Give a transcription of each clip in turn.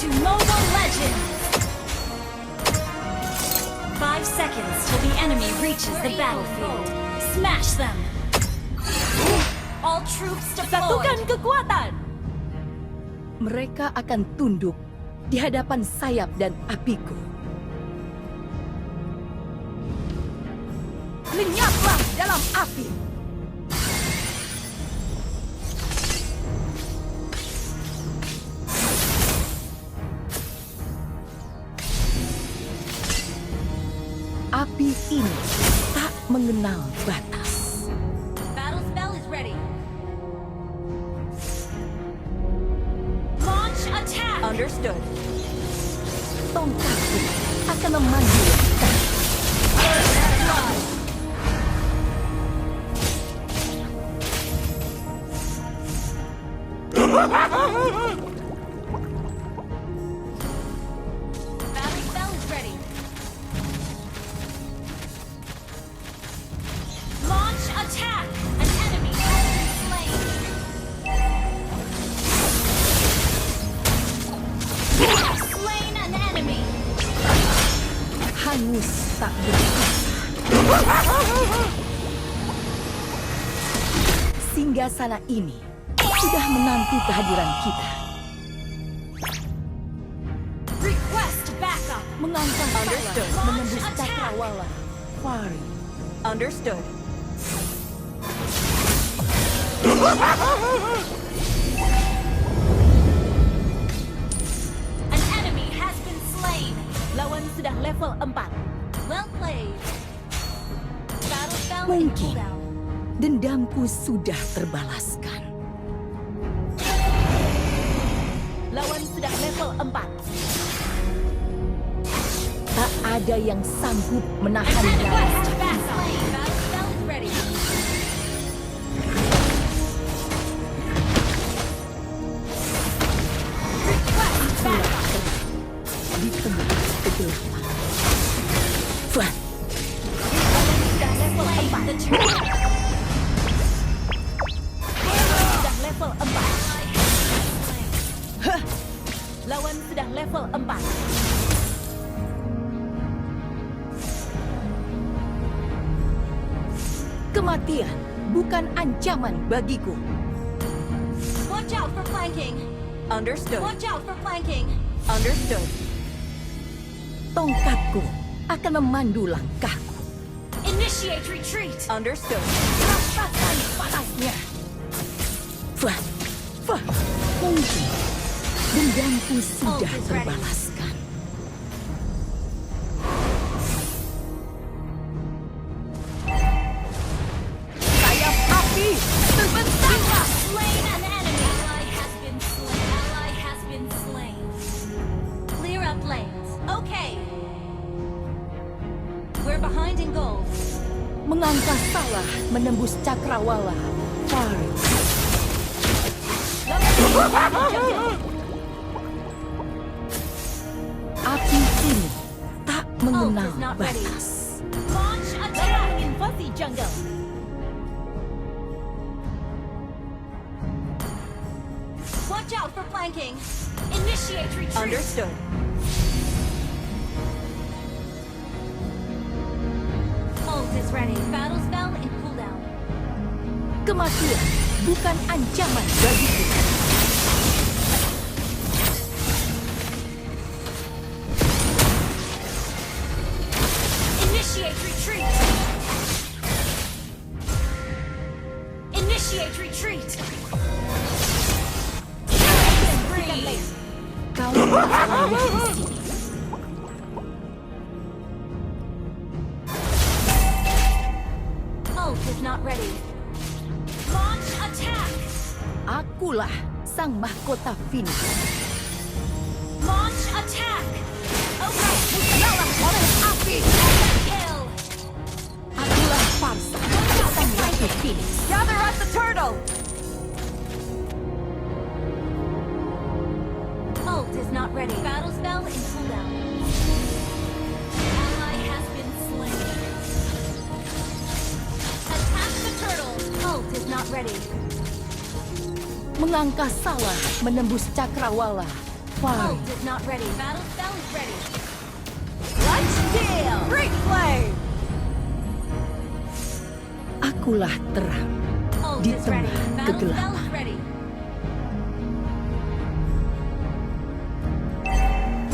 to Mobile Legends! 5 seconds till the enemy reaches the battlefield. Smash them! All troops Satukan deployed! kekuatan. Mereka akan tunduk di hadapan sayap dan apiku. Lenyaplah dalam api. Api ini tak mengenal batas. Battle spell is ready. Launch attack! Understood. Tongkatku akan memanggil kita. Battle spell is ready. Launch attack! An enemy has been slain. You have slain an enemy. Hangus tak berkuasa. Singgasana ini sudah menanti kehadiran kita. Request backup. Mengangkat Understood. sayap menembus Launch attack. cakrawala. Fari. Understood. An enemy has been slain. Lawan sudah level 4. Well played. Battle spell in Mungkin cooldown. dendamku sudah terbalaskan. Lawan sudah level 4. Tak ada yang sanggup menahan darah. Request backup. Battle spell is ready. Request backup. Di tengah kegelapan. Fuat. Sudah level 4. The turret. Sudah level 4. Hah. Lawan sudah level 4. Kematian bukan ancaman bagiku. Watch out for flanking. Understood. Watch out for flanking. Understood. Tongkatku akan memandu langkahku. Initiate retreat. Understood. Rasakan panasnya. Fah, fah. Mungkin dendamku sudah is ready. terbalaskan. Sayap api terbentanglah. Slain an enemy. Ally has been slain. Ally has been slain. Clear up lanes. Okay. We're behind in gold. Mengangkat salah menembus cakrawala. Fari. Api ini tak mengenal is not ready. batas. Launch attack. Invasi jungle. Watch out for flanking. Initiate retreat. Understood. Ult is ready. Battle spell in cooldown. Kematian bukan ancaman bagiku. Initiate retreat. Initiate retreat. Breathe. Kau berada di sini. Ult is not ready. Launch attack. Akulah sang mahkota Phoenix. Launch attack. Okay. Musnahlah oleh api. Kill. Akulah Farsa, sang ratu Phoenix. Gather at the turtle. Ult is not ready. Battle spell in cooldown. Ally has been slain. Attack the turtle. Ult is not ready. Mengangkat salah menembus cakrawala. Fire. Ult is not ready. Battle spell is ready. Light steal. Great play. Akulah terang Ult di is ready. tengah Battle spell kegelapan. is ready.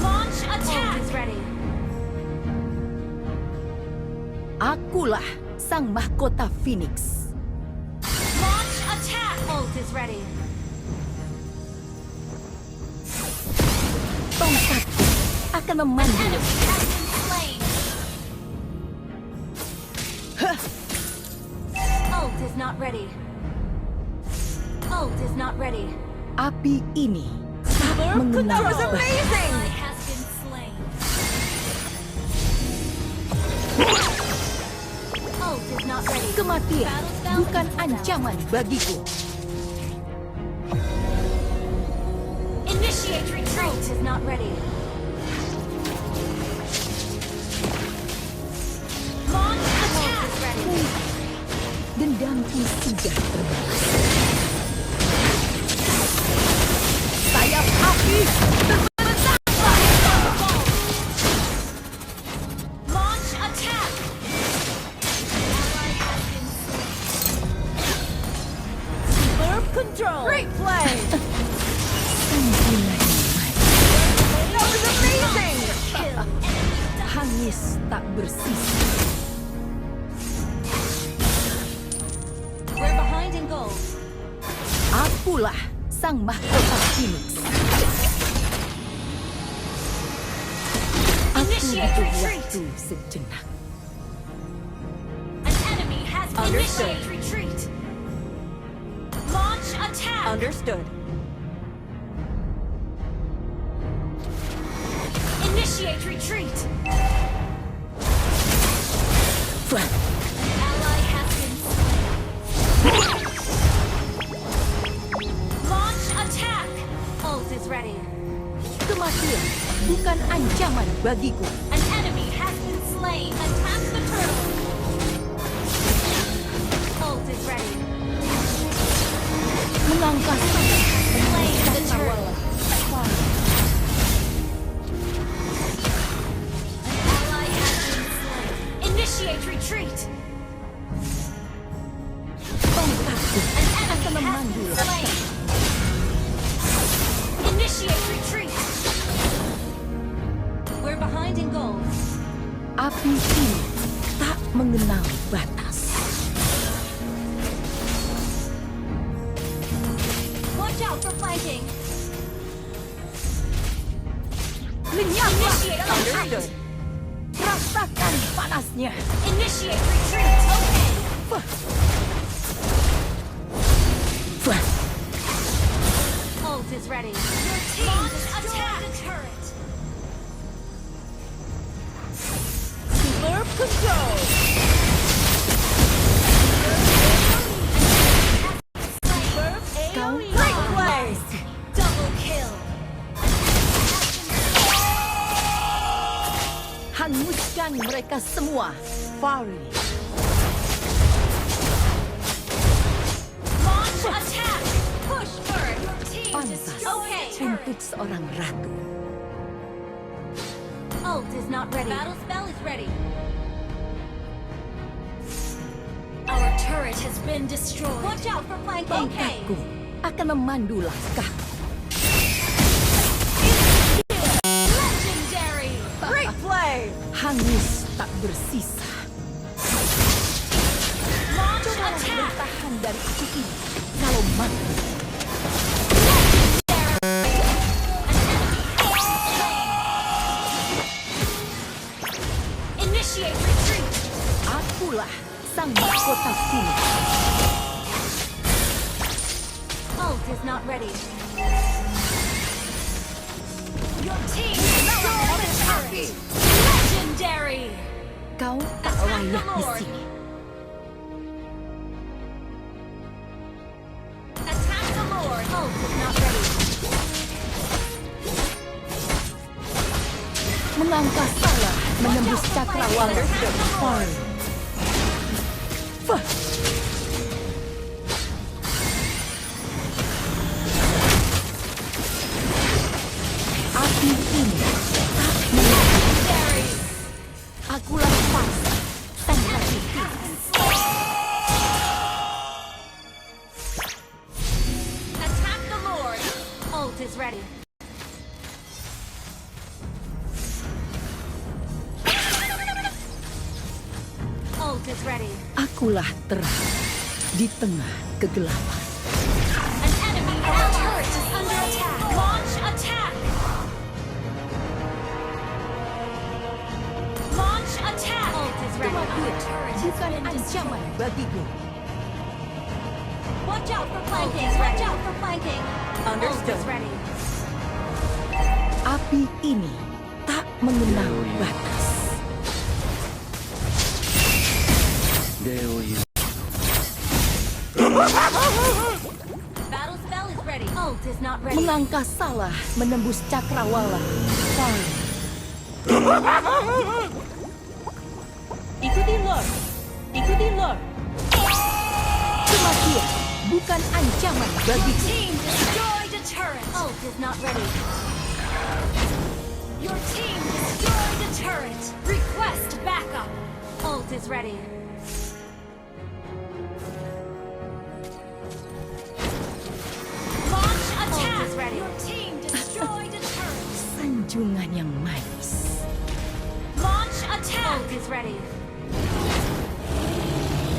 Launch attack. Ult is ready. Akulah sang mahkota Phoenix. Launch attack. Ult is ready. Tongkatku akan memandu. Enemy has been slain. Ult is not ready. Ult is not ready. Api ini tak That mengenal was batas. amazing. Ally has been slain. Ult is not ready. Kematian Battle spell bukan is ancaman bagiku. Initiate retreat. Ult is not ready. Launch attack. Ult is ready. Dendamku sudah terbalas. Sayap api Launch attack. Ally has been slain. Superb control. Great play. sembilan That was amazing. Kill. Enemy double. hangis tak bersisa. We're behind in gold. Akulah sang mahkota Phoenix. Aku Initiate butuh retreat. waktu sejenak. An enemy has Understood. initiate retreat. Launch attack. Understood. Initiate retreat. Fuh, Ally has been slain. Launch attack. Ult is ready. kematian bukan ancaman bagiku. An enemy has been slain. Attack the turtle. Ult is ready. Mengangkat Slay the turtle. An ally has been slain. Initiate retreat. tongkatku An akan enemy has memandu been slain. Initiate retreat. We're behind in gold. api ini tak mengenal batas. Watch out for flanking. Lenyaplah Initiate dalam api. Understood. Rasakan panasnya. Initiate retreat. Okay. Fuh. Fuh. Ult is ready. Your team attack the turret. Superb control. Superb Kau AoE. Great play. Double kill. Hanguskan mereka semua. Fari. Launch attack. Push bird. Your team Pantas destroyed the turret. untuk seorang ratu. Ult is not ready. Battle spell is ready. Our turret has been destroyed. Watch out for flanking. Okay. Tongkatku akan memandu langkah. Legendary. Great play. Hangus tak bersisa. Launch Cobalah attack. bertahan dari api ini. Kalau mati, Initiate retreat. akulah sang mahkota Phoenix. Ult is not ready. Your team destroyed the turret. Legendary. Kau tak layak di sini. Attack the Lord. Ult is not ready. Mengangkat salah menembus cakrawala. Fire. Fuh. is ready. Ult is ready. Akulah terang di tengah kegelapan. An enemy turret is under attack. Launch attack. Launch attack. Ult is ready. Our turret has Bukan been ancaman destroyed. bagiku. Watch out for flanking. Watch out for flanking. Understood. Ult is ready. Api ini tak mengenal batas. Battle spell is ready. Ult is not ready. Melangkah salah menembus cakrawala. Fire. Ikuti lure. Ikuti lure. Kematian bukan ancaman bagiku. Team destroyed a turret. Ult is not ready. Your team destroyed a turret. Request backup. Ult is ready. Launch attack. Ult is ready. Your team destroyed a turret. Sanjungan yang manis. Launch attack. Ult is ready.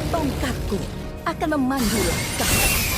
Tongkatku akan memanggil kau.